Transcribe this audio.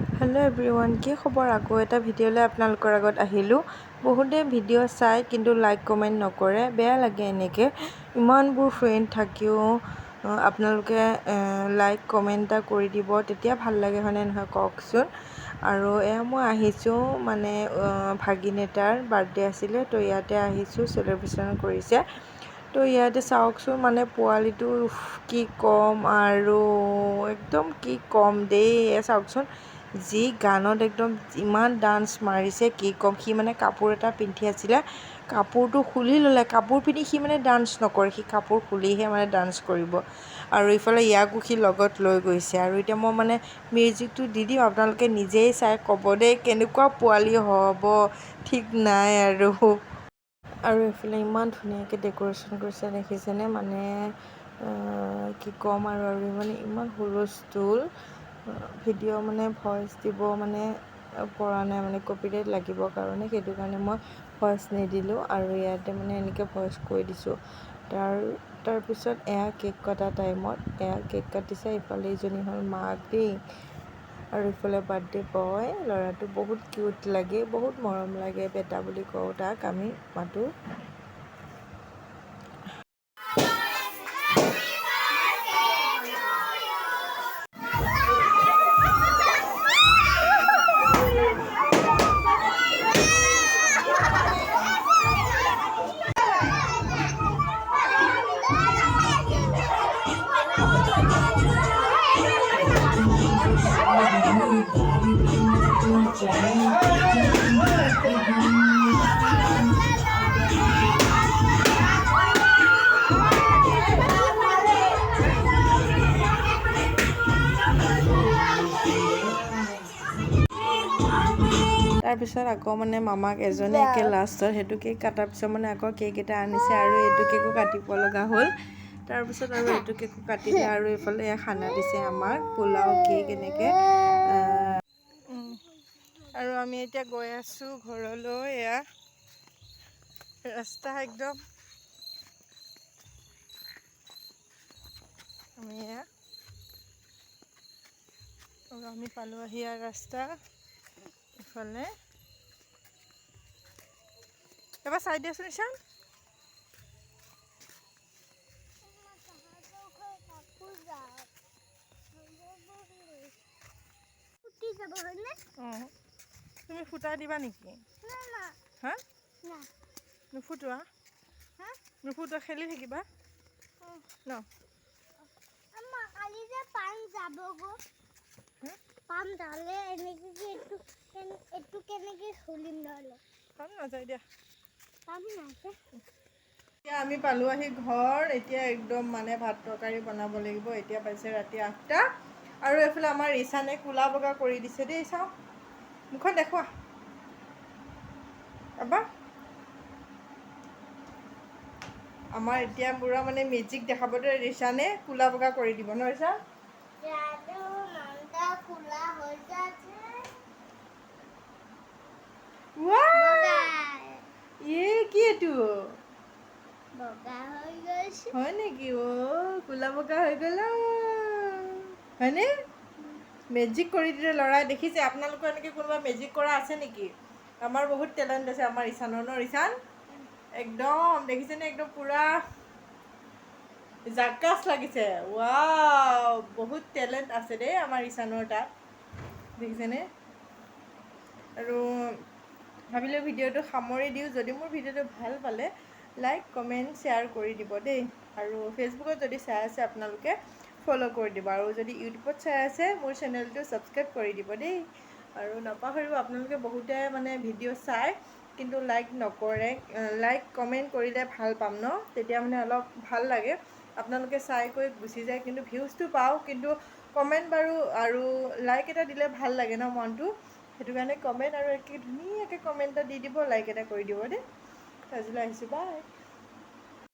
Hello' everyone, কি খবৰ? আকৌ এটা ভিডিঅ'লৈ আপোনালোকৰ আগত আহিলোঁ। বহুতে ভিডিঅ' চাই কিন্তু লাইক কমেণ্ট নকৰে, বেয়া লাগে এনেকৈ। ইমানবোৰ ফ্ৰেণ্ড থাকিও আপোনালোকে লাইক কমেণ্ট এটা কৰি দিব, তেতিয়া ভাল লাগে, হয়নে নহয় কওকচোন। আৰু এয়া মই আহিছোঁ মানে ভাগিন এটাৰ বাৰ্থডে আছিলে, তো ইয়াতে আহিছোঁ, চেলিব্ৰেশ্যন কৰিছে। তো ইয়াতে চাওকচোন, মানে পোৱালিটো কি ক'ম আৰু একদম কি ক'ম দেই। চাওকচোন, যি গানত একদম ইমান ডান্স মাৰিছে কি ক'ম। সি মানে কাপোৰ এটা পিন্ধি আছিলে, কাপোৰটো খুলি ল'লে, কাপোৰ পিন্ধি সি মানে ডান্স নকৰে, সি কাপোৰ খুলিহে মানে ডান্স কৰিব। আৰু ইফালে ইয়াকো সি লগত লৈ গৈছে। আৰু এতিয়া মই মানে মিউজিকটো দি দিম, আপোনালোকে নিজেই চাই ক'ব দেই কেনেকুৱা পোৱালি হ'ব, ঠিক নাই আৰু এইফালে ইমান ধুনীয়াকৈ ডেক'ৰেশ্যন কৰিছে দেখিছেনে, মানে কি ক'ম আৰু মানে ইমান হুলস্থুল। ভিডিঅ' মানে ভইচ দিব মানে পৰা নাই, মানে কপিৰাইট লাগিবৰ কাৰণে, সেইটো কাৰণে মই ভইচ নিদিলোঁ। আৰু ইয়াতে মানে এনেকৈ ভইচ কৈ দিছোঁ। তাৰপিছত এয়া কেক কটা টাইমত এয়া কেক কাটিছে। ইফালে ইজনী হ'ল মাক দেই, আৰু ইফালে বাৰ্থডে বয়। ল'ৰাটো বহুত কিউট লাগে, বহুত মৰম লাগে, বেটা বুলি কওঁ তাক আমি মাতোঁ। তাৰপিছত আকৌ মানে মামাক এজনে একে লাষ্টত সেইটো কেক কটাৰ পিছত মানে আকৌ কেক এটা আনিছে, আৰু এইটো কেকো কাটিব লগা হ'ল। তাৰপিছত আৰু এইটো কেকো কাটিলে, আৰু এইফালে খানা দিছে আমাক, পোলাও, কেক এনেকৈ। আৰু আমি এতিয়া গৈ আছোঁ ঘৰলৈ। এয়া ৰাস্তা একদম আমি পালোঁ আহি আৰু ৰাস্তা ইফালে। এবাৰ চাই দিয়াচোন ঈশান। তুমি ফুটাই দিবা নেকি? হা, নুফুটোৱা? নুফুটোৱা, খেলি থাকিবা ন? নাযায় দিয়া। এতিয়া আমি পালোঁ আহি ঘৰ। এতিয়া একদম মানে ভাত তৰকাৰী বনাব লাগিব। এতিয়া পাইছে ৰাতি 8টা, আৰু এইফালে আমাৰ ঈশানে কোলা বগা কৰি দিছে দেই। চাওঁ, মুখখন দেখুওৱা এবাৰ। আমাৰ এতিয়া পুৰা মানে মেজিক দেখাব দেই, ঈশানে কোলা বগা কৰি দিব ন ঈশান? কি এইটো হয় নেকি? কোলা বগা হৈ গ'ল হয়নে? মেজিক কৰি দিলে ল'ৰাই, দেখিছে? আপোনালোকৰ এনেকৈ কোনোবা মেজিক কৰা আছে নেকি? আমাৰ বহুত টেলেণ্ট আছে আমাৰ ঈশানৰ ন? ঈশান একদম দেখিছেনে, একদম পুৰা জাকাচ লাগিছে। ৱাও, বহুত টেলেণ্ট আছে দেই আমাৰ ঈশানৰ তাত, দেখিছেনে? আৰু ভাবিলোঁ ভিডিঅ'টো সামৰি দিওঁ। যদি মোৰ ভিডিঅ'টো ভাল পালে লাইক কমেণ্ট শ্বেয়াৰ কৰি দিব দেই। আৰু ফেচবুকত যদি চাই আছে আপোনালোকে ফ'ল' কৰি দিব, আৰু যদি ইউটিউবত চাই আছে মোৰ চেনেলটো ছাবস্ক্ৰাইব কৰি দিব দেই। আৰু নাপাহৰিব, আপোনালোকে বহুতে মানে ভিডিঅ' চাই কিন্তু লাইক নকৰে। লাইক কমেণ্ট কৰিলে ভাল পাম ন, তেতিয়া মানে অলপ ভাল লাগে। আপোনালোকে চাই কৈ গুচি যায়, কিন্তু ভিউজটো পাওঁ, কিন্তু কমেণ্ট বাৰু আৰু লাইক এটা দিলে ভাল লাগে ন মনটো। সেইটো কাৰণে কমেণ্ট আৰু একে ধুনীয়াকৈ কমেণ্ট এটা দি দিব, লাইক এটা কৰি দিব দেই। আজিলৈ আহিছোঁ, বাই।